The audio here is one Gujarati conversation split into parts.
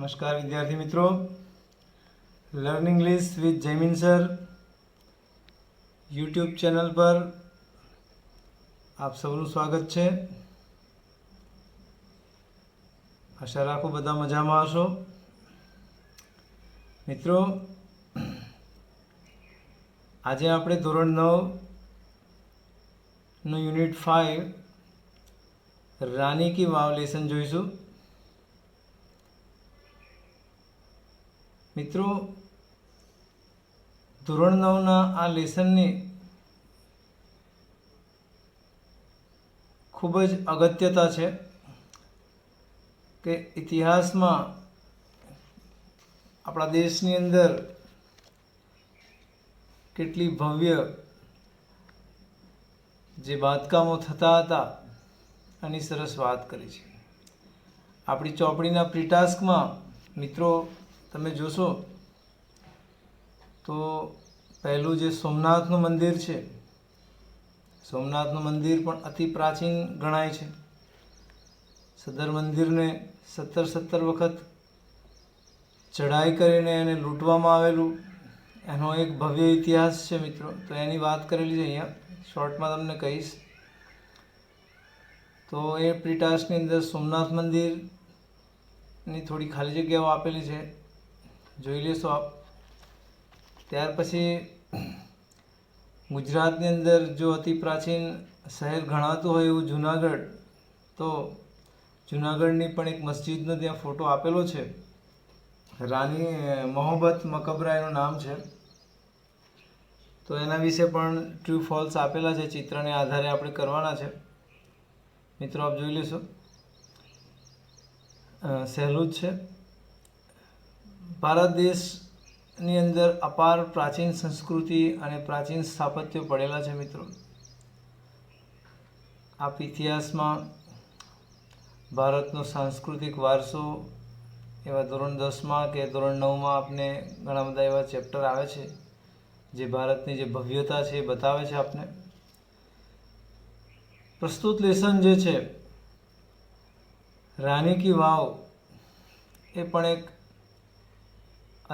નમસ્કાર વિદ્યાર્થી મિત્રો, learn English with Jaymin sir YouTube channel પર આપ સૌનું સ્વાગત છે। આશા રાખું બધા મજામાં હશો। મિત્રો, આજે આપણે ધોરણ 9નું યુનિટ 5 રાની કી વાવ લેસન જોઈશું। મિત્રો, ધોરણ 9ના આ લેસનની ખૂબ જ અગત્યતા છે કે ઇતિહાસમાં આપણા દેશની અંદર કેટલી ભવ્ય જે બાંધકામો થતા હતા આની સરસ વાત કરી છે। આપણી ચોપડીના પ્રીટાસ્કમાં મિત્રો તમે જોશો તો પહેલું જે સોમનાથનું મંદિર છે, સોમનાથનું મંદિર પણ અતિ પ્રાચીન ગણાય છે। સદર મંદિરને 17 વખત ચઢાઈ કરીને એને લૂંટવામાં આવેલું, એનો એક ભવ્ય ઇતિહાસ છે મિત્રો। તો એની વાત કરેલી છે, અહીંયા શોર્ટમાં તમને કહીશ। તો એ પ્રીટાસ્કની અંદર સોમનાથ મંદિરની થોડી ખાલી જગ્યાઓ આપેલી છે, જોઈ લેશો આપ। ત્યાર પછી ગુજરાતની અંદર જો અતિ પ્રાચીન શહેર ગણાતું હોય એવું જુનાગઢ, તો જુનાગઢની પણ એક મસ્જિદનો ત્યાં ફોટો આપેલો છે, રાની મોહબ્બત મકબરા એનું નામ છે। તો એના વિશે પણ ટ્રુ ફોલ્સ આપેલા છે, ચિત્રને આધારે આપણે કરવાના છે મિત્રો, આપ જોઈ લેશો। સહેલું જ છે। ભારત દેશની અંદર અપાર પ્રાચીન સંસ્કૃતિ અને પ્રાચીન સ્થાપત્યો પડેલા છે મિત્રો। આપ ઇતિહાસમાં ભારતનો સાંસ્કૃતિક વારસો એવા ધોરણ 10માં કે ધોરણ 9માં આપને ઘણા બધા એવા ચેપ્ટર આવે છે જે ભારતની જે ભવ્યતા છે એ બતાવે છે આપને। પ્રસ્તુત લેસન જે છે રાની કી વાવ, એ પણ એક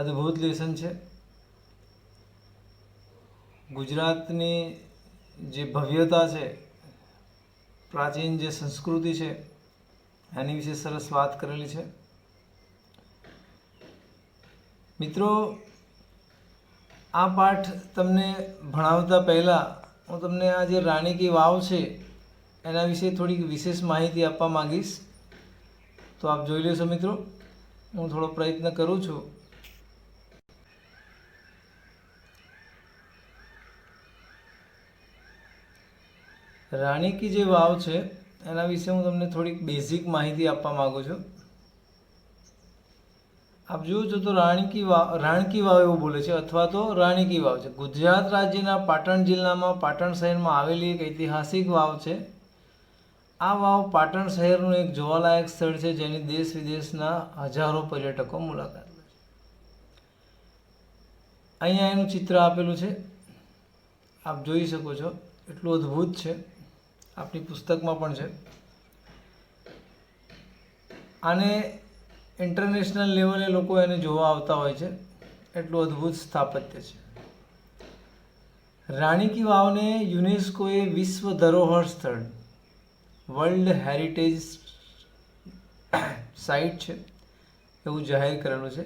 અદ્ભુત લેસન છે। ગુજરાતની જે ભવ્યતા છે, પ્રાચીન જે સંસ્કૃતિ છે એની વિશે સરસ વાત કરેલી છે મિત્રો। આ પાઠ તમને ભણાવતા પહેલાં હું તમને આ જે રાની કી વાવ છે એના વિશે થોડીક વિશેષ માહિતી આપવા માંગીશ। તો આપ જોઈ લેશો મિત્રો, હું થોડો પ્રયત્ન કરું છું। રાની કી જે વાવ છે એના વિશે હું તમને થોડીક બેઝિક માહિતી આપવા માગું છું। આપ જુઓ છો તો રાણકી વાવ એવું બોલે છે, અથવા તો રાણી કી વાવ છે। ગુજરાત રાજ્યના પાટણ જિલ્લામાં પાટણ શહેરમાં આવેલી એક ઐતિહાસિક વાવ છે। આ વાવ પાટણ શહેરનું એક જોવાલાયક સ્થળ છે, જેની દેશ વિદેશના હજારો પર્યટકો મુલાકાત લે છે। અહીંયા એનું ચિત્ર આપેલું છે, આપ જોઈ શકો છો, એટલું અદ્ભુત છે, આપણી પુસ્તકમાં પણ છે। આને ઇન્ટરનેશનલ લેવલે લોકો એને જોવા આવતા હોય છે, એટલું અદ્ભુત સ્થાપત્ય છે। રાણી કી વાવને યુનેસ્કોએ વિશ્વ ધરોહર સ્થળ, વર્લ્ડ હેરિટેજ સાઇટ છે એવું જાહેર કરેલું છે।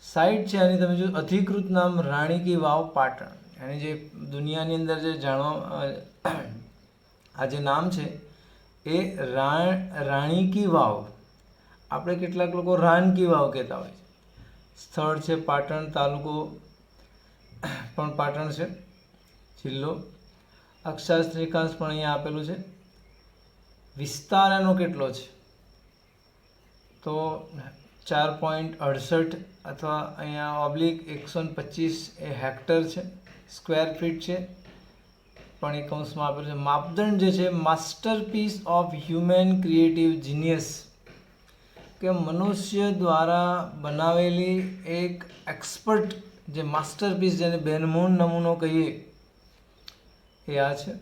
સાઇટ છે આની, તમે જો અધિકૃત નામ રાણી કી વાવ પાટણ, એની જે દુનિયાની અંદર જે જાણવા આ જે નામ છે એ રાણી કી વાવ, આપણે કેટલાક લોકો રાન કી વાવ કહેતા હોય છે। સ્થળ છે પાટણ, તાલુકો પણ પાટણ છે, જિલ્લો। અક્ષાંશ રેખાંશ પણ અહીંયા આપેલું છે। વિસ્તાર એનો કેટલો છે તો 4.68 અથવા અહીંયા ઓબ્લિક 125 એ હેક્ટર છે, સ્ક્વેર ફીટ છે પણ એ કૌંસમાં આપેલું છે। માપદંડ જે છે masterpiece of human creative genius, કે મનુષ્ય દ્વારા બનાવેલી એક એક્સપર્ટ જે માસ્ટરપીસ, જેને બેનમૂન નમૂનો કહીએ, એ આ છે।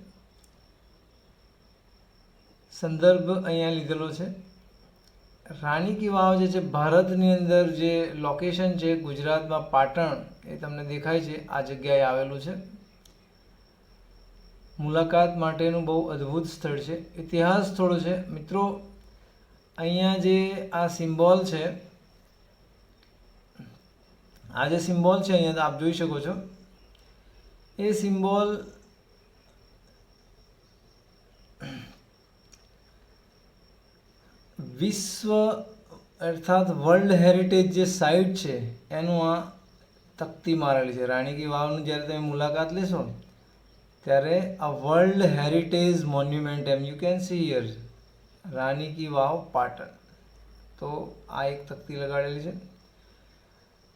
સંદર્ભ અહીંયા લીધેલો છે રાણી કી વાવ જે છે ભારતની અંદર જે લોકેશન છે ગુજરાતમાં પાટણ એ તમને દેખાય છે આ જગ્યાએ આવેલું છે. મુલાકાત માટેનું બહુ અદ્ભુત સ્થળ છે. ઇતિહાસ થોડો છે મિત્રો. અહીંયા જે આ સિમ્બોલ છે, આ જે સિમ્બોલ છે અહીંયા આપ જોઈ શકો છો, એ સિમ્બોલ વિશ્વ અર્થાત વર્લ્ડ હેરિટેજ જે સાઇટ છે એનું આ તકતી મારેલી છે. રાણી કી વાવની જ્યારે તમે મુલાકાત લેશો ત્યારે આ વર્લ્ડ હેરિટેજ મોન્યુમેન્ટ એમ you can see here Rani ki Vav Patan. તો આ એક તકતી લગાડેલી છે.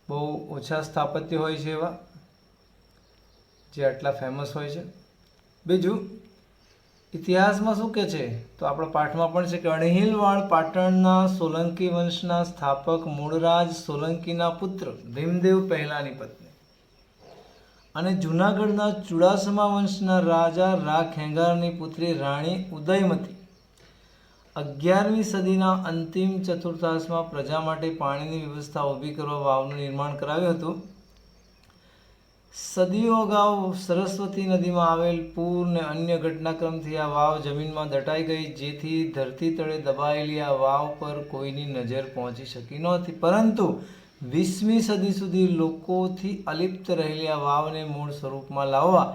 બહુ ઓછા સ્થાપત્ય હોય છે એવા જે આટલા ફેમસ હોય છે. બીજું ઇતિહાસમાં શું કહે છે તો આપણા પાઠમાં પણ છે કે અણહિલવાડ પાટણના સોલંકી વંશના સ્થાપક મૂળરાજ સોલંકીના પુત્ર ભીમદેવ પહેલાની પત્ની અને જૂનાગઢના ચુડાસમા વંશના રાજા રા ખેંગારની પુત્રી રાણી ઉદયમતી 11મી સદીના અંતિમ ચતુર્થાંશમાં પ્રજા માટે પાણીની વ્યવસ્થા ઊભી કરવા વાવનું નિર્માણ કરાવ્યું હતું. સદીઓ અગાઉ સરસ્વતી નદીમાં આવેલ પૂર ને અન્ય ઘટનાક્રમથી આ વાવ જમીનમાં દટાઈ ગઈ, જેથી ધરતી તળે દબાયેલી આ વાવ પર કોઈની નજર પહોંચી શકી નહોતી. પરંતુ 20મી સદી સુધી લોકોથી અલિપ્ત રહેલી આ વાવને મૂળ સ્વરૂપમાં લાવવા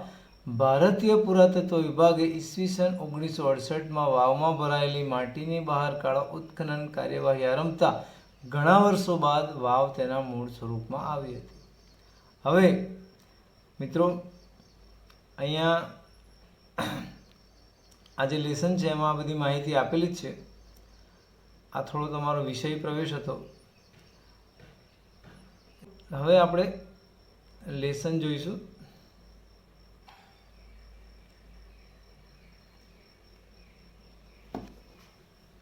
ભારતીય પુરાતત્વ વિભાગે ઈસવીસન 1968માં વાવમાં ભરાયેલી માટીની બહાર કાઢવા ઉત્ખનન કાર્યવાહી આરંભતા ઘણા વર્ષો બાદ વાવ તેના મૂળ સ્વરૂપમાં આવી હતી. હવે મિત્રો અહીંયા આ જે લેસન છે એમાં આ બધી માહિતી આપેલી જ છે. આ થોડો તમારો વિષય પ્રવેશ હતો. હવે આપણે લેસન જોઈશું.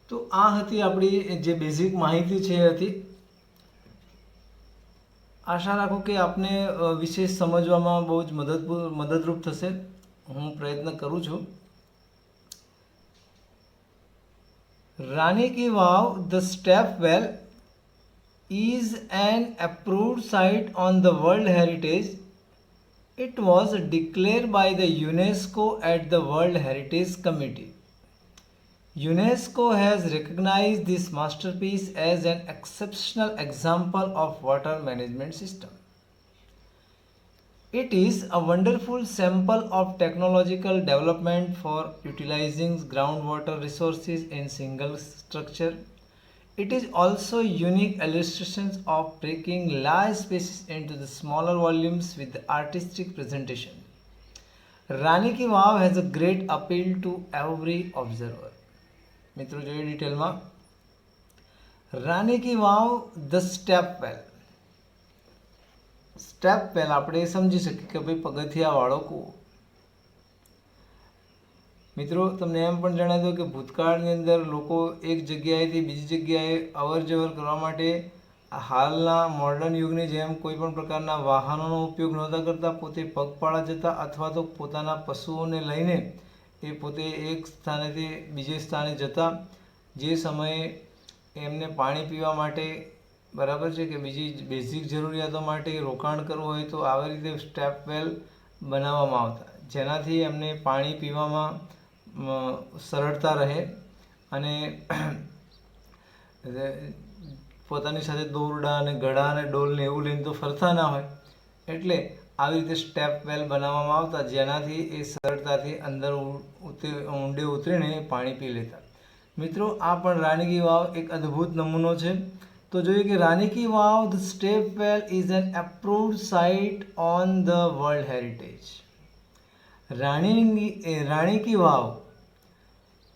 તો આ હતી આપણી જે બેઝિક માહિતી છે એ હતી. આશા રાખું કે આપને વિશેષ સમજવામાં બહુ જ મદદરૂપ થશે. હું પ્રયત્ન કરું છું. Rani ki Vav the stepwell is an approved site on the World Heritage. It was declared by the UNESCO at the World Heritage Committee. UNESCO has recognized this masterpiece as an exceptional example of water management system. It is a wonderful sample of technological development for utilizing groundwater resources in single structure. It is also unique illustrations of breaking large spaces into the smaller volumes with the artistic presentation. Rani Ki Vav has a great appeal to every observer. મિત્રો જોઈએ ડિટેલમાં. રાણી ki Vav the step well. Step વેલ આપણે સમજી શકીએ કે ભાઈ પગથિયાવાળો કૂવો. મિત્રો તમને એમ પણ જણાવી દઉં કે ભૂતકાળની અંદર લોકો એક જગ્યાએથી બીજી જગ્યાએ અવર જવર કરવા માટે હાલના મોડર્ન યુગની જેમ કોઈ પણ પ્રકારના વાહનોનો ઉપયોગ નહોતા કરતા. પોતે પગપાળા જતા અથવા તો પોતાના પશુઓને લઈને એ પોતે એક સ્થાનેથી બીજે સ્થાને જતા. જે સમયે એમને પાણી પીવા માટે બરાબર છે કે બીજી બેઝિક જરૂરિયાતો માટે રોકાણ કરવું હોય તો આવી રીતે સ્ટેપ વેલ બનાવવામાં આવતા, જેનાથી એમને પાણી પીવામાં સરળતા રહે અને પોતાની સાથે દોરડા અને ગળા અને ડોલને એવું લઈને તો ફરતા ના હોય, એટલે આવી રીતે સ્ટેપ વેલ બનાવવામાં આવતા, જેનાથી એ સરળતાથી અંદર ઊંડે ઉતરીને પાણી પી લેતા. મિત્રો આ પણ રાણી કી વાવ એક અદ્ભુત નમૂનો છે. તો જોઈએ કે Rani ki Vav the stepwell is an approved site on the world heritage. Rani ki Vav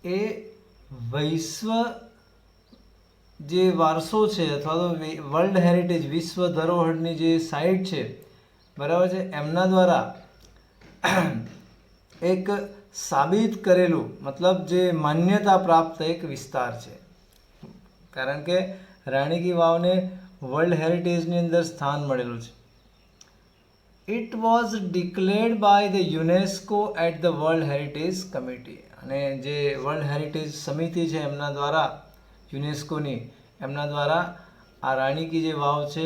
એ વિશ્વ જે વારસો છે અથવા તો વર્લ્ડ હેરિટેજ વિશ્વ ધરોહરની જે સાઇટ છે બરાબર છે, એમના દ્વારા એક સાબિત કરેલું મતલબ જે માન્યતા પ્રાપ્ત એક વિસ્તાર છે. કારણ કે રાણી કી વાવને વર્લ્ડ હેરિટેજની અંદર સ્થાન મળેલું છે. It was declared by the UNESCO at the world heritage committee. અને જે વર્લ્ડ હેરિટેજ સમિતિ છે એમના દ્વારા યુનેસ્કોની એમના દ્વારા આ રાણી કી જે વાવ છે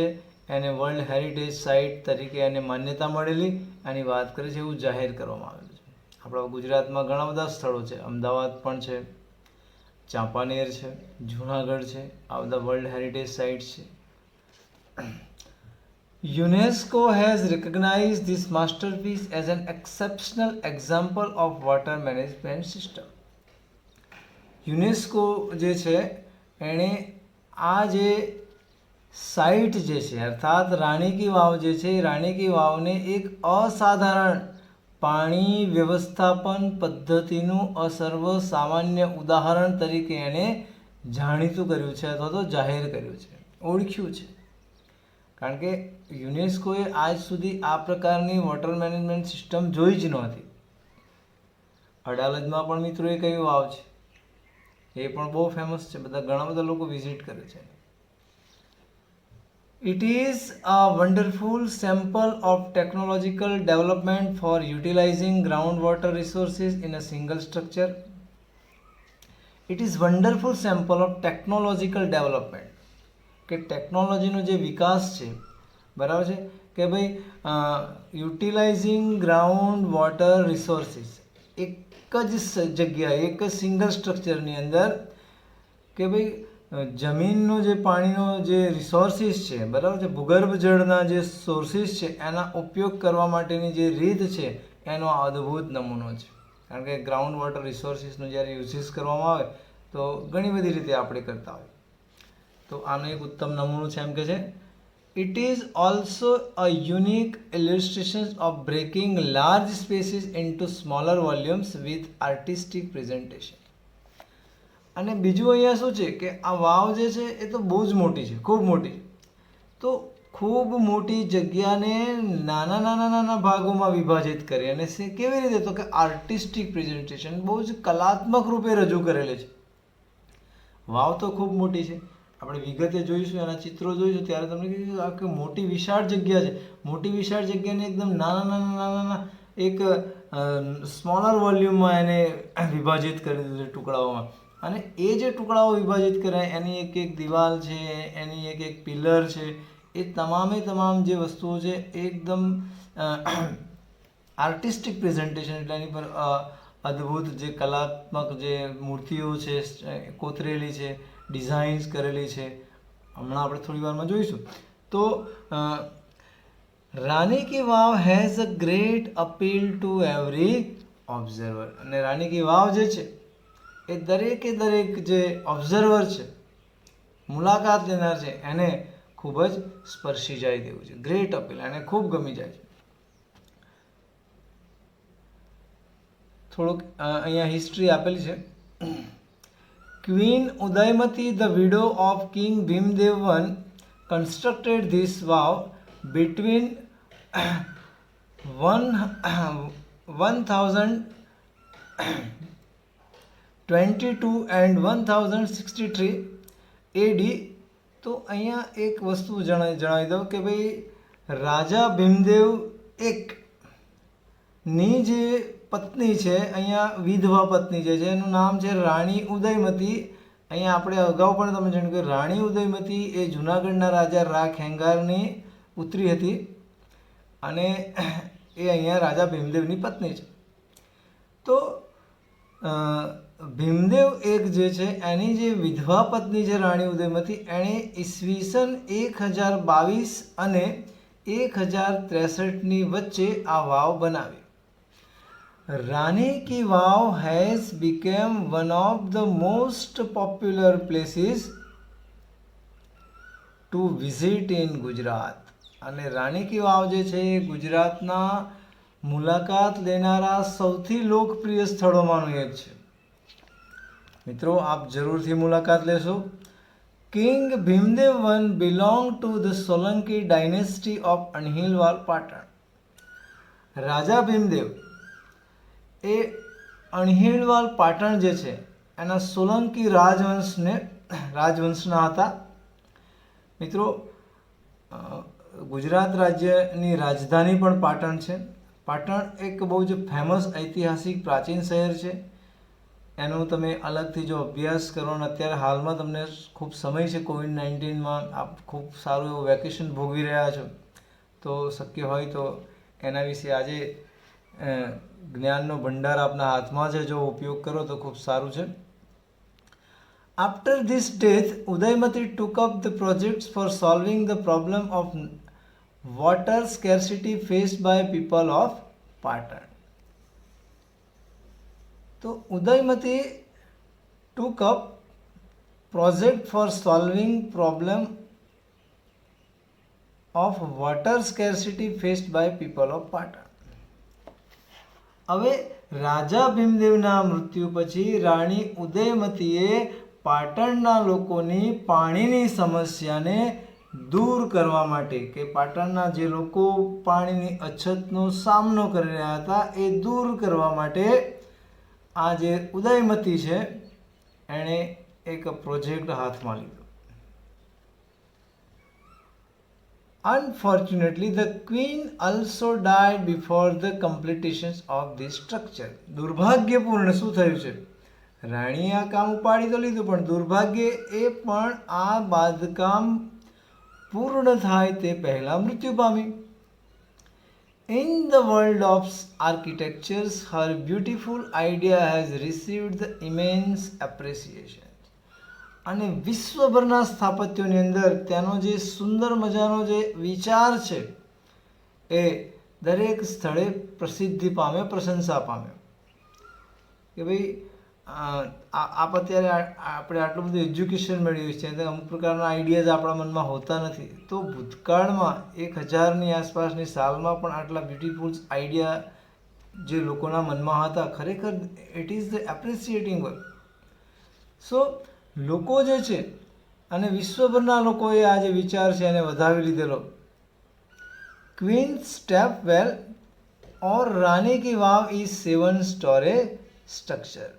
એને વર્લ્ડ હેરિટેજ સાઇટ તરીકે એને માન્યતા મળેલી, આની વાત કરે છે, એવું જાહેર કરવામાં આવેલું છે. આપણા ગુજરાતમાં ઘણા બધા સ્થળો છે, અમદાવાદ પણ છે, ચાંપાનેર છે, જૂનાગઢ છે, આ બધા વર્લ્ડ હેરિટેજ સાઇટ્સ છે. UNESCO has recognized this masterpiece as an exceptional example of water management system. UNESCO જે છે એણે આ જે સાઇટ જે છે અર્થાત રાણી કી વાવ જે છે એ રાણી કી વાવને એક અસાધારણ પાણી વ્યવસ્થાપન પદ્ધતિનું અસર્વસામાન્ય ઉદાહરણ તરીકે એણે જાણીતું કર્યું છે અથવા તો જાહેર કર્યું છે, ઓળખ્યું છે. કારણ કે યુનેસ્કોએ આજ સુધી આ પ્રકારની વોટર મેનેજમેન્ટ સિસ્ટમ જોઈ જ નહોતી. અડાલજમાં પણ મિત્રો એક એવી વાવ છે, એ પણ બહુ ફેમસ છે, ઘણા બધા લોકો વિઝિટ કરે છે. It is a wonderful sample of technological development for utilizing groundwater resources in a single structure. It is wonderful sample of technological development. કે ટેકનોલોજીનો જે વિકાસ છે, બરાબર છે, કે ભાઈ યુટિલાઇઝિંગ ગ્રાઉન્ડ વોટર રિસોર્સિસ, એક જ જગ્યાએ એક જ સિંગલ સ્ટ્રક્ચરની અંદર કે ભાઈ જમીનનો જે પાણીનો જે રિસોર્સિસ છે, બરાબર છે, ભૂગર્ભ જળના જે સોર્સિસ છે એના ઉપયોગ કરવા માટેની જે રીત છે એનો અદ્ભુત નમૂનો છે. કારણ કે ગ્રાઉન્ડ વોટર રિસોર્સિસનો જ્યારે યુઝિસ કરવામાં આવે તો ઘણી બધી રીતે આપણે કરતા હોય. તો આનો એક ઉત્તમ નમૂનો છે, એમ કે છે it is also a unique illustration of breaking large spaces into smaller volumes with artistic presentation. અને બીજું અહીંયા શું છે કે આ વાવ જે છે એ તો બહુ જ મોટી છે, ખૂબ મોટી. તો ખૂબ મોટી જગ્યાને નાના નાના નાના ભાગોમાં વિભાજિત કરી અને કેવી રીતે, તો કે આર્ટિસ્ટિક પ્રેઝન્ટેશન, બહુ જ કલાત્મક રૂપે રજૂ કરેલી છે. વાવ તો ખૂબ મોટી છે, આપણે વિગતે જોઈશું, એના ચિત્રો જોઈશું ત્યારે તમને કહીશું આ કે મોટી વિશાળ જગ્યા છે. મોટી વિશાળ જગ્યાને એકદમ નાના નાના નાના એક સ્મોલર વોલ્યુમમાં એને વિભાજિત કરી દીધું ટુકડાઓમાં. અને એ જે ટુકડાઓ વિભાજિત કર્યા એની એક એક દિવાલ છે, એની એક એક પિલર છે, એ તમામે તમામ જે વસ્તુઓ છે એકદમ આર્ટિસ્ટિક પ્રેઝન્ટેશન, એટલે એની પર અદ્ભુત જે કલાત્મક જે મૂર્તિઓ છે કોતરેલી છે, ડિઝાઇન્સ કરેલી છે, હમણાં આપણે થોડી વારમાં જોઈશું. તો Rani ki Vav has a great appeal to every observer. અને રાણી કી વાવ જે છે એ દરેકે દરેક જે ઓબ્ઝર્વર છે, મુલાકાત લેનાર છે, એને ખૂબ જ સ્પર્શી જાય તેવું છે. ગ્રેટ અપીલ, એને ખૂબ ગમી જાય છે. થોડુંક અહીંયા હિસ્ટ્રી આપેલી છે. Queen Udaymati, the widow of King Bhimdev I, constructed this vow between 1022 and 1063 AD. તો અહીંયા એક વસ્તુ જણાવી દઉં કે ભાઈ રાજા ભીમદેવ એક ની જે પત્ની છે, અહીંયા વિધવા પત્ની જે છે એનું નામ છે રાણી ઉદયમતી. અહીંયા આપણે અગાઉ પણ તમે જાણ્યું કે રાણી ઉદયમતી એ જૂનાગઢના રાજા રા ખેંગારની પુત્રી હતી અને એ અહીંયા રાજા ભીમદેવની પત્ની છે. તો ભીમદેવ એક જે છે એની જે વિધવા પત્ની છે રાણી ઉદયમતી, એણે ઈસવીસન 1022 અને 1063ની વચ્ચે આ વાવ બનાવી. Rani Ki Vav has become one of the most popular places to visit in Gujarat. અને રાણી કી વાવ જે છે એ ગુજરાતના મુલાકાત લેનારા સૌથી લોકપ્રિય સ્થળોમાંનું એક છે. મિત્રો આપ જરૂરથી મુલાકાત લેશો. King Bhimdev I belonged to the Solanki dynasty of Anhilwal Patan. રાજા ભીમદેવ એ અણહિલવાલ પાટણ જે છે એના સોલંકી રાજવંશના હતા. મિત્રો ગુજરાત રાજ્યની રાજધાની પણ પાટણ છે. પાટણ એક બહુ જ ફેમસ ઐતિહાસિક પ્રાચીન શહેર છે. એનો તમે અલગથી જો અભ્યાસ કરો, અને અત્યારે હાલમાં તમને ખૂબ સમય છે કોવિડ-19માં, આપ ખૂબ સારું એવું વેકેશન ભોગવી રહ્યા છો, તો શક્ય હોય તો એના વિશે આજે જ્ઞાનનો ભંડાર આપના હાથમાં છે, જો ઉપયોગ કરો તો ખૂબ સારું છે. After this death, Udaymati took up the projects for solving the problem of water scarcity faced by people of Patan. So Udaymati took up project for solving problem of water scarcity faced by people of Patan. હવે રાજા ભીમદેવના મૃત્યુ પછી રાણી ઉદયમતીએ પાટણના લોકોની પાણીની સમસ્યાને દૂર કરવા માટે, કે પાટણના જે લોકો પાણીની અછતનો સામનો કરી રહ્યા હતા એ દૂર કરવા માટે આ જે ઉદયમતી છે એણે એક પ્રોજેક્ટ હાથમાં લીધો. Unfortunately, the queen also died before the completion of this structure. દુર્ભાગ્યપૂર્ણ શું થયું છે, રાણીએ આ કામ ઉપાડી તો લીધું, પણ દુર્ભાગ્ય એ પણ આ બાંધકામ પૂર્ણ થાય તે પહેલા મૃત્યુ પામી. In the world of architecture, her beautiful idea has received the immense appreciation. અને વિશ્વભરના સ્થાપત્યોની અંદર તેનો જે સુંદર મજાનો જે વિચાર છે એ દરેક સ્થળે પ્રસિદ્ધિ પામે, પ્રશંસા પામે. કે ભાઈ આપ અત્યારે આપણે આટલું બધું એજ્યુકેશન મેળવ્યું છે, અમુક પ્રકારના આઈડિયાઝ આપણા મનમાં હોતા નથી, તો ભૂતકાળમાં 1000ની આસપાસની સાલમાં પણ આટલા બ્યુટીફુલ આઈડિયા જે લોકોના મનમાં હતા, ખરેખર ઇટ ઇઝ ધ એપ્રિસિએટિંગ વર્ક. સો લોકો જે છે અને વિશ્વભરના લોકોએ આ જે વિચાર છે એને વધાવી લીધેલો. Queen step well or Rani ki Vav is 7-story structure.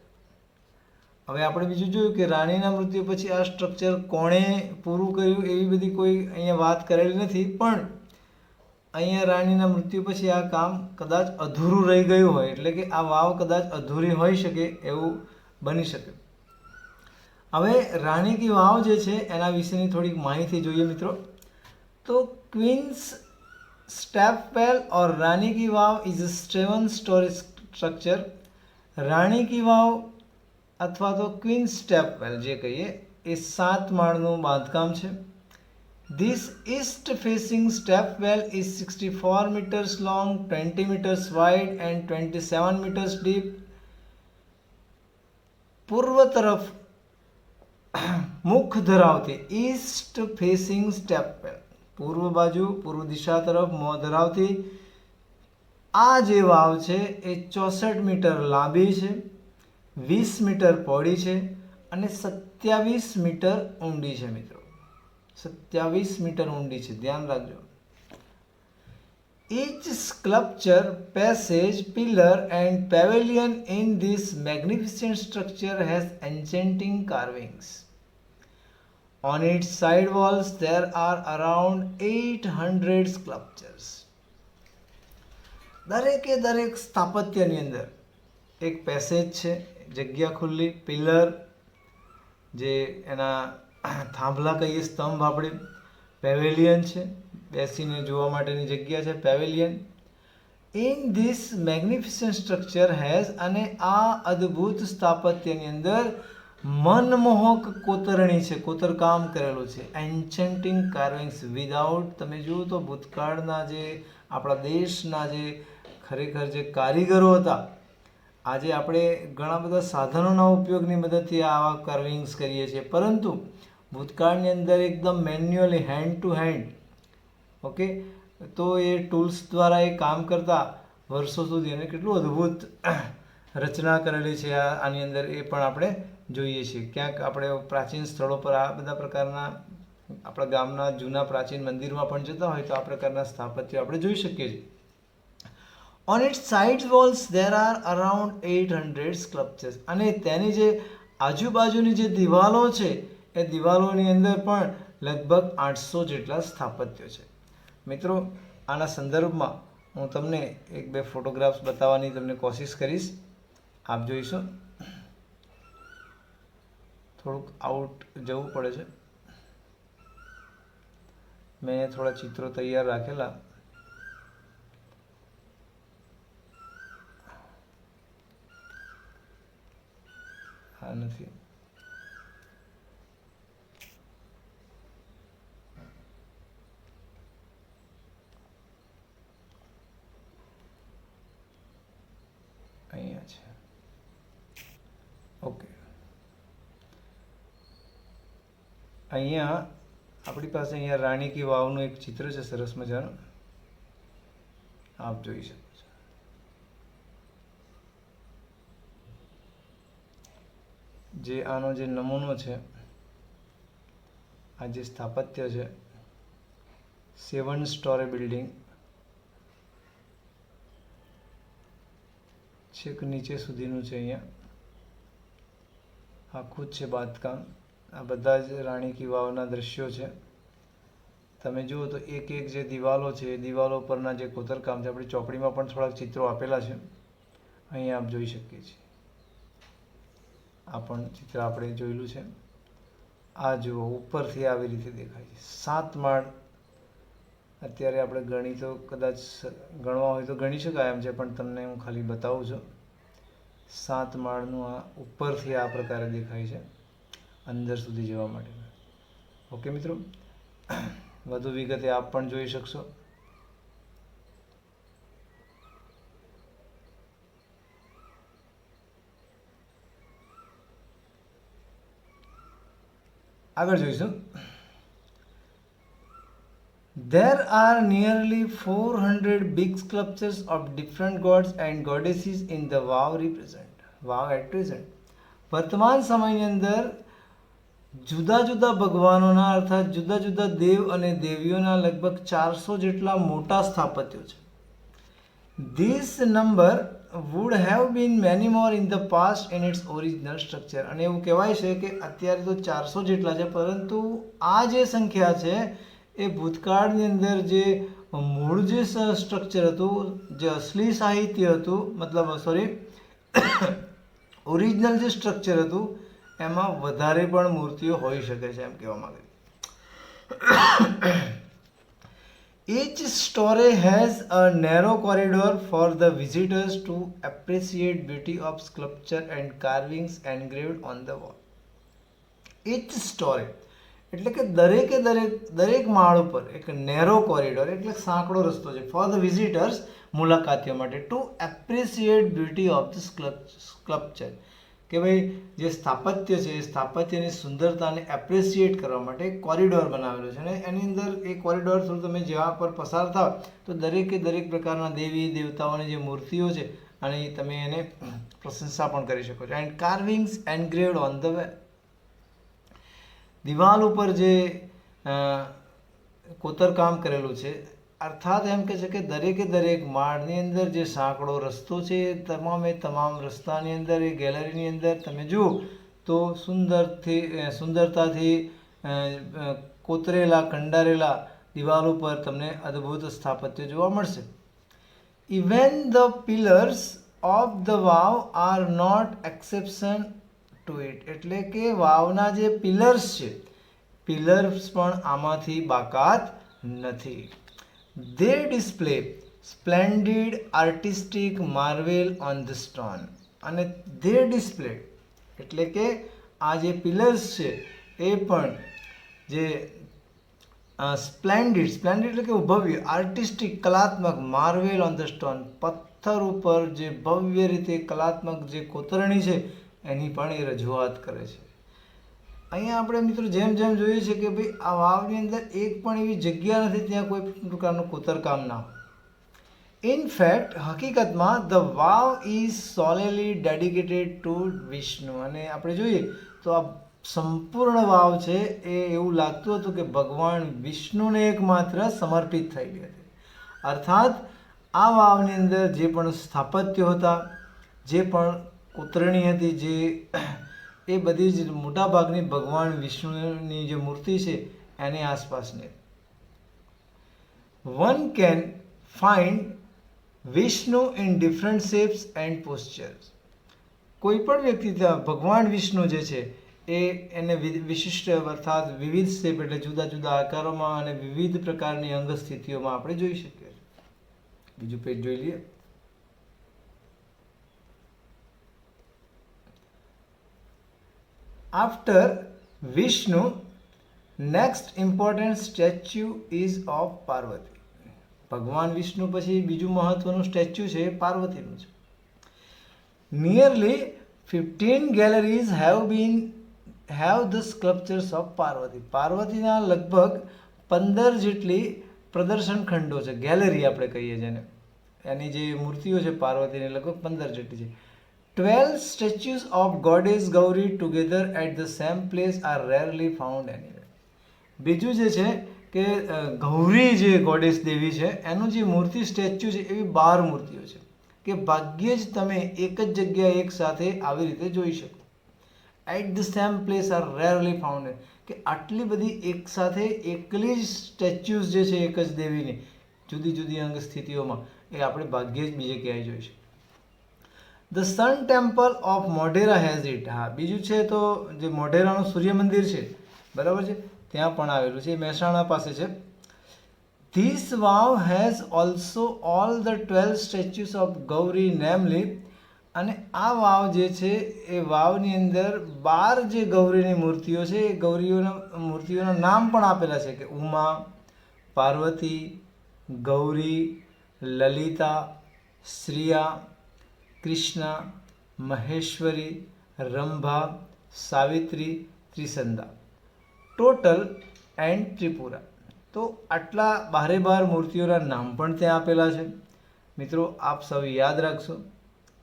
હવે આપણે બીજું જોયું કે રાણીના મૃત્યુ પછી આ સ્ટ્રક્ચર કોણે પૂરું કર્યું એવી બધી કોઈ અહીંયા વાત કરેલી નથી, પણ અહીંયા રાણીના મૃત્યુ પછી આ કામ કદાચ અધૂરું રહી ગયું હોય, એટલે કે આ વાવ કદાચ અધૂરી હોઈ શકે એવું બની શકે. હવે રાણી કી વાવ જે છે એના વિશેની થોડીક માહિતી જોઈએ મિત્રો. તો queen's stepwell or Rani ki Vav is a 7-story structure. Rani ki Vav અથવા તો ક્વીન સ્ટેપવેલ જે કહીએ એ 7 માળનું બાંધકામ છે. This east facing stepwell is 64 meters long, 20 meters wide and 27 meters deep. પૂર્વ તરફ મુખ ધરાવતી ઈસ્ટ ફેસિંગ સ્ટેપવેલ, પૂર્વ બાજુ પૂર્વ દિશા તરફ મોં ધરાવતી આ જે વાવ છે એ 64 મીટર લાંબી છે, 20 મીટર પહોળી છે અને 27 મીટર ઊંડી છે મિત્રો. 27 મીટર ઊંડી છે, ધ્યાન રાખજો. Each sculpture, passage, pillar and pavilion in this magnificent structure has enchanting carvings. On its side walls there are around 800 sculptures. દરેકે દરેક સ્થાપત્યની અંદર એક પેસેજ છે, જગ્યા ખુલ્લી, પિલર જે એના થાંભલા કહીએ, સ્તંભ આપણે, પેવેલિયન છે, બેસીને જોવા માટેની જગ્યા છે, pavilion. In this મેગ્નિફિસન્ટ structure has, અને આ અદ્ભુત સ્થાપત્યની અંદર મનમોહક કોતરણી છે, કોતરકામ કરેલું છે. એન્ચેન્ટિંગ કાર્વિંગ્સ, વિધાઉટ, તમે જુઓ તો ભૂતકાળના જે આપણા દેશના જે ખરેખર જે કારીગરો હતા, આજે આપણે ઘણા બધા સાધનોના ઉપયોગની મદદથી આવા કાર્વિંગ્સ કરીએ છીએ, પરંતુ ભૂતકાળની અંદર એકદમ manually, hand to hand, okay, તો એ ટૂલ્સ દ્વારા એ કામ કરતા વર્ષો સુધી, અને કેટલું અદ્ભુત રચના કરેલી છે આની અંદર એ પણ આપણે જોઈએ છીએ. ક્યાંક આપણે પ્રાચીન સ્થળો પર આ બધા પ્રકારના આપણા ગામના જૂના પ્રાચીન મંદિરમાં પણ જતા હોય તો આ પ્રકારના સ્થાપત્યો આપણે જોઈ શકીએ છીએ. On its side walls there are around 800 sculptures. અને તેની જે આજુબાજુની જે દિવાલો છે એ દિવાલોની અંદર પણ લગભગ 800 જેટલા સ્થાપત્યો છે. મિત્રો, આના સંદર્ભમાં હું તમને 1-2 ફોટોગ્રાફ્સ બતાવવાની તમને કોશિશ કરીશ. આપ જોઈશો. થોડુંક આઉટ જવું પડે છે. મેં થોડા ચિત્રો તૈયાર રાખેલા. હા નથી. અહીંયા છે. ઓકે. અહીંયા આપણી પાસે અહીંયા રાણી કી વાવનું એક ચિત્ર છે સરસ મજાનું, આપ જોઈ શકો છો. જે આનો જે નમૂનો છે, આ જે સ્થાપત્ય છે, 7 સ્ટોરી બિલ્ડિંગ છેક નીચે સુધીનું છે. અહીંયા આખું જ છે બાંધકામ. આ બધા જ રાણી કી વાવના દ્રશ્યો છે. તમે જુઓ તો એક એક જે દિવાલો છે, એ દિવાલો પરના જે કોતરકામ છે, આપણી ચોપડીમાં પણ થોડાક ચિત્રો આપેલા છે, અહીંયા આપ જોઈ શકીએ છીએ. આ પણ ચિત્ર આપણે જોયેલું છે. આ જુઓ ઉપરથી આવી રીતે દેખાય છે. 7 માળ. અત્યારે આપણે ગણી તો કદાચ ગણવા હોય તો ગણી શકાય એમ છે, પણ તમને હું ખાલી બતાવું છું. 7 માળનું આ ઉપરથી આ પ્રકારે દેખાય છે, અંદર સુધી જવા માટે. ઓકે મિત્રો, વધુ વિગતે આપ પણ જોઈ શકશો. આગળ જોઈશું. There are nearly 400 big sculptures of different gods and goddesses in the Vav at present. વર્તમાન સમયની અંદર જુદા જુદા ભગવાનોના અર્થાત જુદા જુદા દેવ અને દેવીઓના લગભગ 400 જેટલા મોટા સ્થાપત્યો છે. This number would have been many more in the past in its original structure. અને એવું કહેવાય છે કે અત્યારે તો 400 જેટલા છે, પરંતુ આ જે સંખ્યા છે એ ભૂતકાળની અંદર જે મૂળ જે સ્ટ્રક્ચર હતું, જે અસલી સાહિત્ય હતું, મતલબ ઓરિજિનલ જે સ્ટ્રક્ચર હતું, એમાં વધારે પણ મૂર્તિઓ હોઈ શકે છે, એમ કહેવા માંગે. Each story has a narrow corridor for the visitors to appreciate beauty of sculpture and carvings engraved on the wall. Each story એટલે કે દરેક માળ ઉપર એક નેરો કોરિડોર એટલે સાંકડો રસ્તો છે ફોર ધ વિઝિટર્સ, મુલાકાતીઓ માટે, to appreciate beauty of the sculpture, કે ભાઈ જે સ્થાપત્ય છે એ સ્થાપત્યની સુંદરતાને એપ્રિસિએટ કરવા માટે એક કોરિડોર બનાવેલો છે. અને એની અંદર એ કોરિડોર થ્રુ તમે જ્યાં પર પસાર થાવ તો દરેકે દરેક પ્રકારના દેવી દેવતાઓની જે મૂર્તિઓ છે અને તમે એને પ્રશંસા પણ કરી શકો છો. એન્ડ કાર્વિંગ્સ એન્ગ્રેવ્ડ ઓન ધ વેલ, દિવાલ ઉપર જે કોતરકામ કરેલું છે, અર્થાત એમ કહે છે કે દરેકે દરેક માળની અંદર જે સાંકડો રસ્તો છે એ તમામ રસ્તાની અંદર એ ગેલેરીની અંદર તમે જુઓ તો સુંદરતાથી કોતરેલા કંડારેલા દિવાલ ઉપર તમને અદ્ભુત સ્થાપત્ય જોવા મળશે. Even the pillars of the vav are not exception to it. એટલે કે વાવના જે પિલર્સ છે, પિલર્સ પણ આમાંથી બાકાત નથી. They display splendid artistic marvel on the stone. અને they display એટલે કે આ જે પિલર્સ છે એ પણ જે સ્પ્લેન્ડિડ એટલે કે ભવ્ય, આર્ટિસ્ટિક કલાત્મક, માર્વેલ ઓન ધ સ્ટોન, પથ્થર ઉપર જે ભવ્ય રીતે કલાત્મક જે કોતરણી છે એની પણ એ રજૂઆત કરે છે. અહીંયા આપણે મિત્રો જેમ જોઈએ છે કે ભાઈ આ વાવની અંદર એક પણ એવી જગ્યા નથી ત્યાં કોઈ પ્રકારનું કોતરકામ ના હોય. ઇન ફેક્ટ, હકીકતમાં the vav is solely dedicated to Vishnu. અને આપણે જોઈએ તો આ સંપૂર્ણ વાવ છે એ એવું લાગતું હતું કે ભગવાન વિષ્ણુને એકમાત્ર સમર્પિત થયેલી હતી. અર્થાત આ વાવની અંદર જે પણ સ્થાપત્યો હતા, જે પણ કોતરણી હતી, જે એ બધી જ મોટાભાગની ભગવાન વિષ્ણુની જે મૂર્તિ છે એની આસપાસની. One can find Vishnu in different shapes and postures. કોઈ પણ વ્યક્તિ ભગવાન વિષ્ણુ જે છે એને વિશિષ્ટ અર્થાત વિવિધ શેપ એટલે જુદા જુદા આકારોમાં અને વિવિધ પ્રકારની અંગ સ્થિતિઓમાં આપણે જોઈ શકીએ. બીજું પેજ જોઈ લઈએ. After Vishnu, next important statue is of Parvati. ભગવાન વિષ્ણુ પછી બીજું મહત્વનું સ્ટેચ્યુ છે પાર્વતીનું છે. Nearly 15 galleries have the sculptures of Parvati. પાર્વતીના લગભગ 15 જેટલી પ્રદર્શન ખંડો છે, ગેલેરી આપણે કહીએ જેને, એની જે મૂર્તિઓ છે પાર્વતીની લગભગ 15 જેટલી છે. 12 statues of goddess Gauri together at the same place are rarely found anywhere. બીજું જે છે કે ગૌરી જે ગોડેસ દેવી છે એનું જે મૂર્તિ સ્ટેચ્યુ છે એવી 12 મૂર્તિઓ છે કે ભાગ્યે જ તમે એક જ જગ્યાએ એક સાથે આવી રીતે જોઈ શકો. At the same place are rarely found, કે આટલી બધી એક સાથે એકલી જ સ્ટેચ્યુઝ જે છે એક જ દેવીની જુદી જુદી અંગ સ્થિતિઓમાં એ આપણે ભાગ્યે જ બીજે ક્યાંય જોઈશું. The sun temple of Modhera has it. હા, બીજું છે તો જે મોઢેરાનું સૂર્ય મંદિર છે, બરાબર છે, ત્યાં પણ આવેલું છે, એ મહેસાણા પાસે છે. This vav has also all the 12 statues of Gauri namely. અને આ વાવ જે છે એ વાવની અંદર 12 જે ગૌરીની મૂર્તિઓ છે એ મૂર્તિઓના નામ પણ આપેલા છે કે ઉમા, પાર્વતી, ગૌરી, લલિતા, શ્રિયા, કૃષ્ણા, મહેશ્વરી, રંભા, સાવિત્રી, ત્રિસંદા, ટોટલ એન્ડ ત્રિપુરા. તો આટલા 12 મૂર્તિઓના નામ પણ ત્યાં આપેલા છે. મિત્રો આપ સૌ યાદ રાખશો,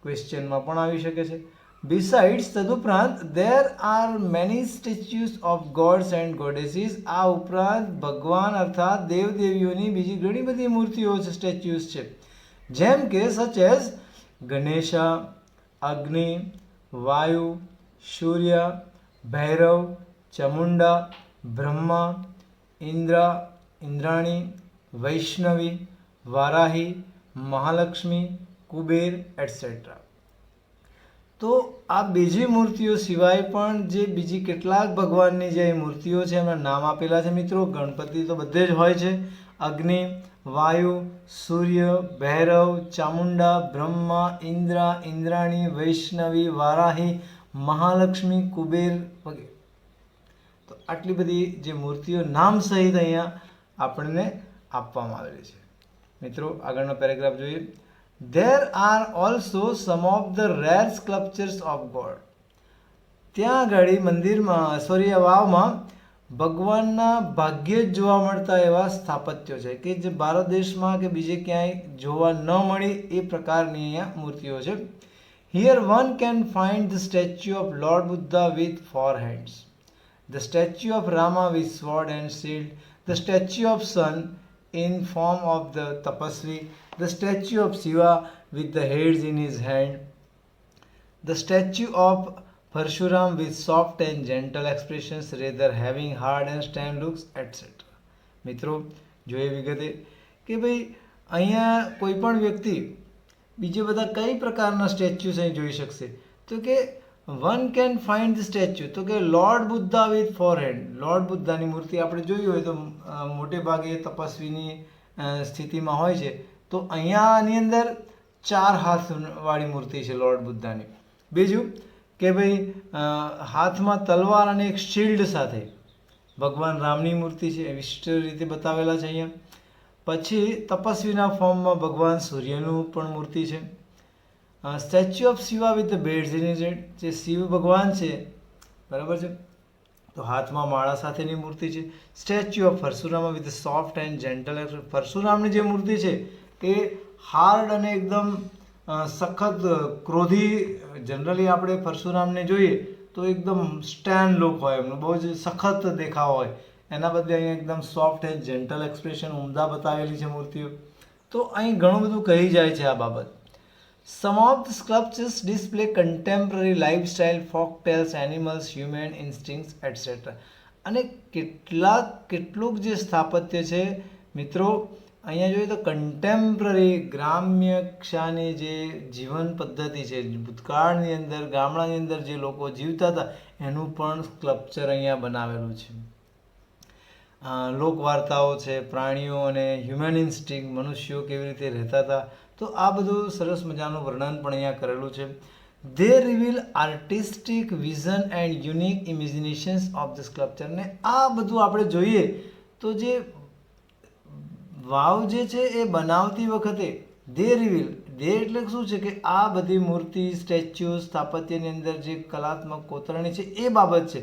ક્વેશ્ચનમાં પણ આવી શકે છે. બિસાઇડ્સ, તદુપરાંત, there are many statues of gods and goddesses. આ ઉપરાંત ભગવાન અર્થાત દેવદેવીઓની બીજી ઘણી બધી મૂર્તિઓ છે, સ્ટેચ્યુઝ છે, જેમ કે સચ એઝ ગણેશા, અગ્નિ, વાયુ, સૂર્ય, ભૈરવ, ચામુંડા, બ્રહ્મા, ઇન્દ્રા, ઇન્દ્રાણી, વૈષ્ણવી, વારાહી, મહાલક્ષ્મી, કુબેર એટસેટ્રા. તો આ બીજી મૂર્તિઓ સિવાય પણ જે બીજી કેટલાક ભગવાનની જે મૂર્તિઓ છે એમના નામ આપેલા છે. મિત્રો ગણપતિ તો બધે જ હોય છે, અગ્નિ, વાયુ, સૂર્ય, ભૈરવ, ચામુંડા, બ્રહ્મા, ઇન્દ્રા, ઇન્દ્રાણી, વૈષ્ણવી, વારાહી, મહાલક્ષ્મી, કુબેર વગેરે. તો આટલી બધી જે મૂર્તિઓ નામ સહિત અહીંયા આપણને આપવામાં આવેલી છે. મિત્રો આગળનો પેરેગ્રાફ જોઈએ. There are also some of the rare sculptures of God. ત્યાં આગળ મંદિરમાં વાવમાં ભગવાનના ભાગ્યે જ જોવા મળતા એવા સ્થાપત્યો છે કે જે ભારત દેશમાં કે બીજે ક્યાંય જોવા ન મળી એ પ્રકારની અહીંયા મૂર્તિઓ છે. Here one can find the statue of Lord Buddha with 4 hands, the statue of Rama with sword and shield, the statue of sun in form of the Tapasvi, the statue of Shiva with the heads in his hand, the statue of Parshuram with soft and gentle expressions rather having hard and stern looks, etc. મિત્રો જોઈએ વિગતે કે ભાઈ અહીંયા કોઈ પણ વ્યક્તિ બીજા બધા કઈ પ્રકારના સ્ટેચ્યુસ અહીં જોઈ શકશે, તો કે one can find the statue, તો કે lord Buddha with 4 hand. Lord બુદ્ધાની મૂર્તિ આપણે જોઈ હોય તો મોટે ભાગે તપસ્વીની સ્થિતિમાં હોય છે, તો અહીંયાની અંદર 4 હાથવાળી મૂર્તિ છે લોર્ડ બુદ્ધાની. બીજું કે ભાઈ હાથમાં તલવાર અને એક શિલ્ડ સાથે ભગવાન રામની મૂર્તિ છે, એ વિશિષ્ટ રીતે બતાવેલા છે અહીંયા. પછી તપસ્વીના ફોર્મમાં ભગવાન સૂર્યનું પણ મૂર્તિ છે. Statue of Shiva with the beads in his head, જે શિવ ભગવાન છે, બરાબર છે, તો હાથમાં માળા સાથેની મૂર્તિ છે. Statue of Parshuram with soft and gentle. પરશુરામની જે મૂર્તિ છે એ હાર્ડ અને એકદમ સખત ક્રોધી. જનરલી આપણે પરશુરામને જોઈએ તો એકદમ સ્ટેન લુક હોય, એમનું બહુ જ સખત દેખાવ હોય, એના બદલે અહીં એકદમ સોફ્ટ એન્ડ જેન્ટલ એક્સપ્રેશન ઉમદા બતાવેલી છે મૂર્તિઓ. તો અહીં ઘણું બધું કહી જાય છે આ બાબત. Some of the sculptures display contemporary lifestyle, folk tales, animals, human instincts, etc. અને કેટલુંક જે સ્થાપત્ય છે મિત્રો અહીંયા જોઈએ તો કન્ટેમ્પરરી ગ્રામ્ય કક્ષાની જે જીવન પદ્ધતિ છે, ભૂતકાળની અંદર ગામડાની અંદર જે લોકો જીવતા હતા એનું પણ સ્કલ્પચર અહીંયા બનાવેલું છે. લોકવાર્તાઓ છે, પ્રાણીઓ અને હ્યુમન ઇન્સ્ટિંક્ટ, મનુષ્યો કેવી રીતે રહેતા હતા, તો આ બધું સરસ મજાનું વર્ણન પણ અહીંયા કરેલું છે. They reveal artistic vision and unique imaginations of the sculpture. ને આ બધું આપણે જોઈએ તો જે વાવ જે છે એ બનાવતી વખતે દે રિવીલ, દે એટલે શું છે કે આ બધી મૂર્તિ, સ્ટેચ્યુ, સ્થાપત્યની અંદર જે કલાત્મક કોતરણી છે એ બાબત છે,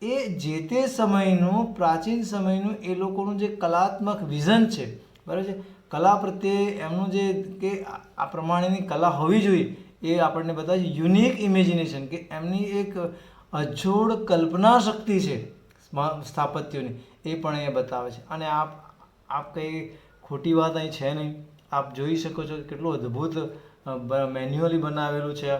એ જે તે સમયનું, પ્રાચીન સમયનું એ લોકોનું જે કલાત્મક વિઝન છે, બરાબર છે, કલા પ્રત્યે એમનું જે કે આ પ્રમાણેની કલા હોવી જોઈએ એ આપણને બતાવે છે. યુનિક ઇમેજિનેશન, કે એમની એક અજોડ કલ્પના શક્તિ છે સ્થાપત્યોની, એ પણ અહીંયા બતાવે છે. અને આપ કંઈ ખોટી વાત અહીં છે નહીં, આપ જોઈ શકો છો કેટલું અદ્ભુત મેન્યુઅલી બનાવેલું છે.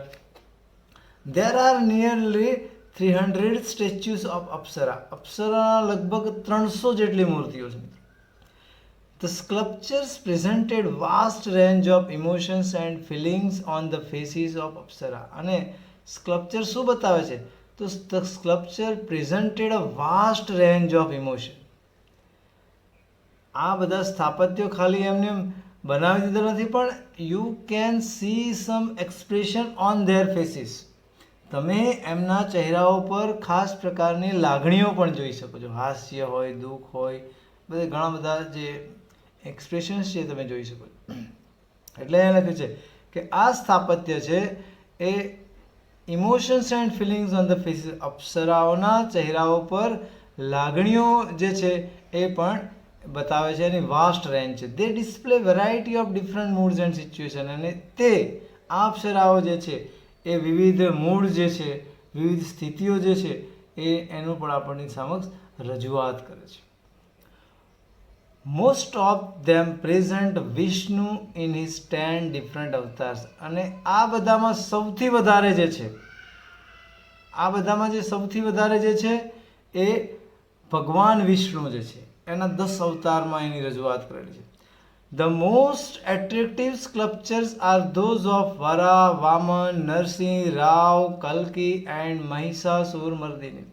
There are nearly 300 statues of અપ્સરા. અપ્સરા લગભગ 300 જેટલી મૂર્તિઓ છે. The sculptures presented vast range of emotions and feelings on the faces of અપ્સરા. અને સ્કલ્પચર શું બતાવે છે? તો the sculpture presented a vast range of emotion. આ બધા સ્થાપત્યો ખાલી એમને બનાવી દીધા નથી, પણ you can C sum expression on there faces. તમે એમના ચહેરાઓ પર ખાસ પ્રકારની લાગણીઓ પણ જોઈ શકો છો. હાસ્ય હોય, દુઃખ હોય, બધા ઘણા બધા જે એક્સપ્રેશન્સ છે તમે જોઈ શકો છો. એટલે એ લખ્યું છે કે આ સ્થાપત્ય છે એ emotions and feelings on the faces, અપ્સરાઓના ચહેરાઓ પર લાગણીઓ જે છે એ પણ બતાવે છે. એની વાસ્ટ રેન્જ છે. They display variety of different moods and situation. અને તે આ અપ્સરાઓ જે છે એ વિવિધ મૂડ જે છે, વિવિધ સ્થિતિઓ જે છે એનું પણ આપણની સમક્ષ રજૂઆત કરે છે. Most of them present Vishnu in his 10 different avatars. અને આ બધામાં સૌથી વધારે જે છે, આ બધામાં જે સૌથી વધારે જે છે એ ભગવાન વિષ્ણુ જે છે એના 10 અવતારમાં એની રજૂઆત કરેલી છે. The most attractive sculptures are those of Vara, Vaman, Narsinh, Rao, Kalki and Mahishasuramardiनी.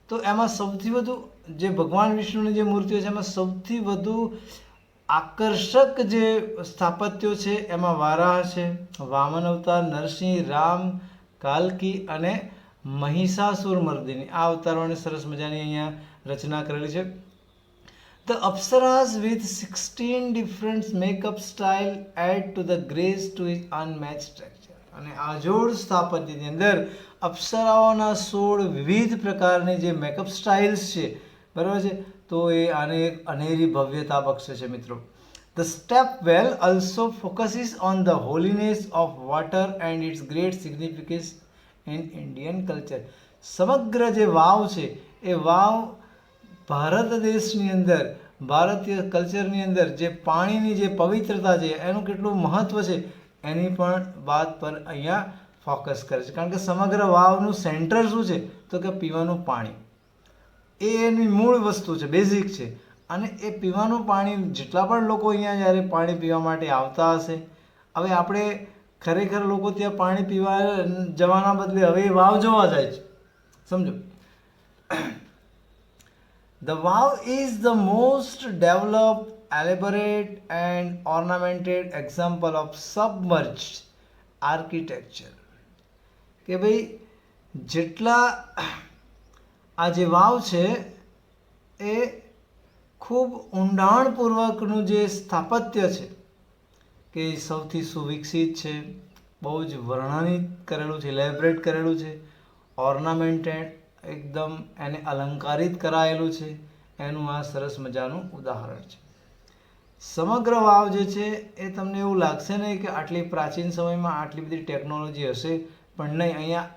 તો એમાં સૌથી વધુ જે ભગવાન વિષ્ણુની જે મૂર્તિઓ છે એમાં સૌથી વધુ આકર્ષક જે સ્થાપત્યો છે એમાં વારાહ છે, વામન અવતાર, નરસિંહ, રામ, કાલકી અને મહિષાસુરમર્દિની, આ અવતારોને સરસ મજાની અહીંયા રચના કરેલી છે. The Apsaras with 16 different makeup style add to the grace to his unmatched structure. અને આજોડ સ્થાપત્યની અંદર અપ્સરાઓના 16 વિવિધ પ્રકારની જે મેકઅપ સ્ટાઇલ્સ છે, બરાબર છે, તો એ આને એક અનેરી ભવ્યતા બક્ષે છે મિત્રો. The stepwell also focuses on the holiness of water and its great significance in Indian culture. સમગ્ર જે વાવ છે એ વાવ ભારત દેશની અંદર, ભારતીય કલ્ચરની અંદર જે પાણીની જે પવિત્રતા છે એનું કેટલું મહત્ત્વ છે એની પણ વાત પર અહીંયા ફોકસ કરે છે. કારણ કે સમગ્ર વાવનું સેન્ટર શું છે તો કે પીવાનું પાણી. એ એની મૂળ વસ્તુ છે, બેઝિક છે. અને એ પીવાનું પાણી જેટલા પણ લોકો અહીંયા જ્યારે પાણી પીવા માટે આવતા હશે, હવે આપણે ખરેખર લોકો ત્યાં પાણી પીવા જવાના બદલે હવે એ વાવ જોવા જાય છે, સમજો. The Vav is the most developed, elaborate and ornamented example of submerged architecture. કે ભાઈ જેટલા આ જે વાવ છે એ ખૂબ ઊંડાણપૂર્વકનું જે સ્થાપત્ય છે કે સૌથી સુવિકસિત છે, બહુ જ વર્ણનિત કરેલું છે, ઇલેબરેટ કરેલું છે, ઓર્નામેન્ટેડ, એકદમ એને અલંકારિત કરાયેલું છે, એનું આ સરસ મજાનું ઉદાહરણ છે. સમગ્ર વાવ જે છે એ તમને એવું લાગશે નહીં કે આટલી પ્રાચીન સમયમાં આટલી બધી ટેકનોલોજી હશે, પણ નહીં, અહીંયા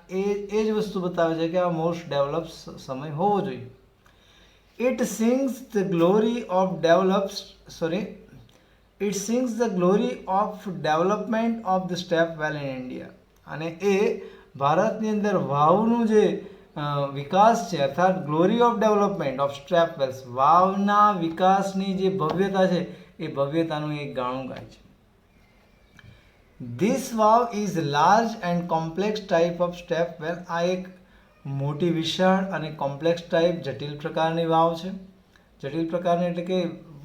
એ જ વસ્તુ બતાવે છે કે આ મોસ્ટ ડેવલપ સમય હોવો જોઈએ. It sings the glory of development of the stepwell in India. અને એ ભારતની અંદર વાવનું જે વિકાસ છે, અર્થાત ગ્લોરી ઓફ ડેવલપમેન્ટ ઓફ સ્ટેપવેલ્સ, વાવના વિકાસની જે ભવ્યતા છે એ ભવ્યતાનું એક ગાણું ગાય છે. This vav is large and complex type of stepwell. આ એક મોટી વિશાળ અને કોમ્પ્લેક્સ ટાઈપ જટિલ પ્રકારની વાવ છે. જટિલ પ્રકારની એટલે કે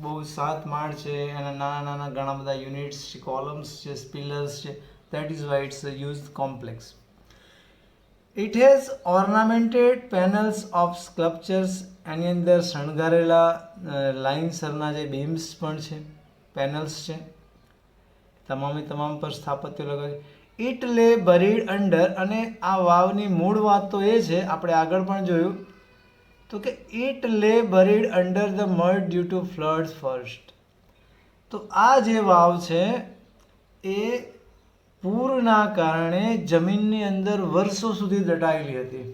બહુ 7 માળ છે, એના નાના નાના ઘણા બધા યુનિટ્સ છે, કોલમ્સ છે, પિલર્સ છે. That is why its use complex. It has ornamented panels of sculptures. એની અંદર શણગારેલા લાઇનસરના જે બીમ્સ પણ છે, પેનલ્સ છે, તમામે તમામ પર સ્થાપત્ય લગાવે. It lay buried under. અને આ વાવની મૂળ વાત તો એ છે, આપણે આગળ પણ જોયું તો કે it lay buried under the mud due to floods first. તો આ જે વાવ છે એ પૂરના કારણે જમીનની અંદર વર્ષો સુધી દટાયેલી હતી.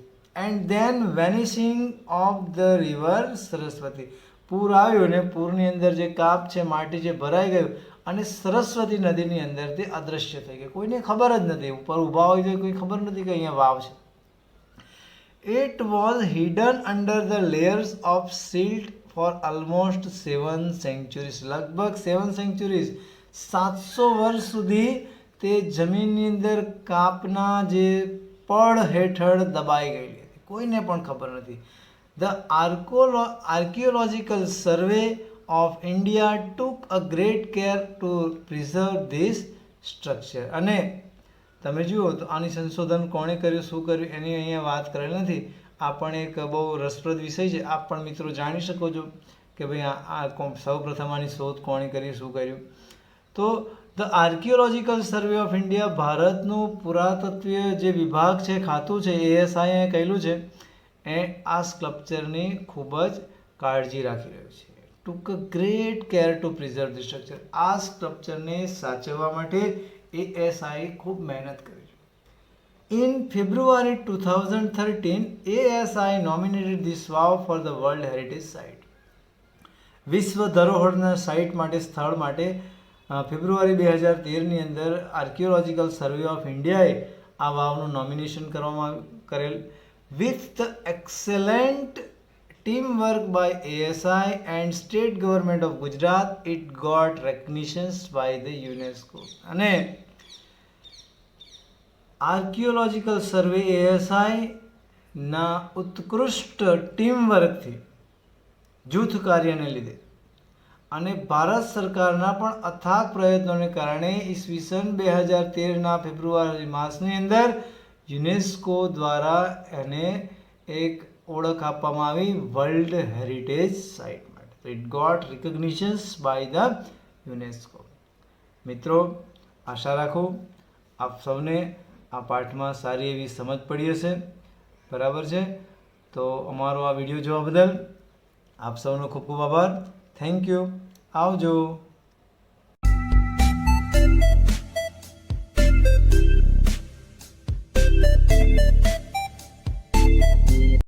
And then vanishing of the river Saraswati. પૂર આવ્યું ને પૂરની અંદર જે કાપ છે, માટી જે ભરાઈ ગયું અને સરસ્વતી નદીની અંદર તે અદૃશ્ય થઈ ગઈ. કોઈને ખબર જ નથી, ઉપર ઊભા હોય તો કોઈ ખબર નથી કે અહીંયા વાવ છે. It was hidden under the layers of silt for almost 7 centuries. લગભગ 7 centuries, 700 વર્ષ સુધી તે જમીનની અંદર કાપના જે પડ હેઠળ દબાઈ ગયેલી હતી. કોઈને પણ ખબર નથી. The Archaeological Survey of India took a great care to preserve this structure. અને તમે જુઓ તો આની સંશોધન કોણે કર્યું, શું કર્યું, એની અહીંયા વાત કરેલ નથી. આ પણ એક બહુ રસપ્રદ વિષય છે. આપ પણ મિત્રો જાણી શકો છો કે ભાઈ આ સૌ પ્રથમ આની શોધ કોણે કરી, શું કર્યું. તો the archaeological survey of India, ભારતનું પુરાતત્વીય જે વિભાગ છે, ખાતું છે, ASI એ કહેલું છે, એ આ સ્કલ્પચરની ખૂબ જ કાળજી રાખી રહ્યું છે. Took a great care to preserve the structure. આ સ્કલ્પચરને સાચવવા માટે ASI ખૂબ મહેનત કરી છે. In February 2013, ASI nominated this wow for the World Heritage Site. વિશ્વ ધરોહરના સાઇટ માટે, સ્થળ માટે ફેબ્રુઆરી 2013ની અંદર આર્કિયોલોજીકલ સર્વે ઓફ ઇન્ડિયાએ આ વાવનું નોમિનેશન કરવામાં કરેલ. With the excellent team work by ASI and state government of Gujarat, it got recognitions by the UNESCO. અને આર્કિયોલોજીકલ સર્વે ASI ના ઉત્કૃષ્ટ ટીમવર્કથી, જૂથ કાર્યને લીધે અને ભારત સરકારના પણ અથાગ પ્રયત્નોને કારણે ઈસવીસન 2013ના ફેબ્રુઆરી માસની અંદર યુનેસ્કો દ્વારા એને એક ઓળખ આપવામાં આવી વર્લ્ડ હેરિટેજ સાઇટ માટે. તો it got recognitions by the UNESCO. મિત્રો, આશા રાખું આપ સૌને આ પાઠમાં સારી એવી સમજ પડી હશે. બરાબર છે? તો અમારો આ વિડીયો જોવા બદલ આપ સૌનો ખૂબ ખૂબ આભાર. Thank you. આવજો.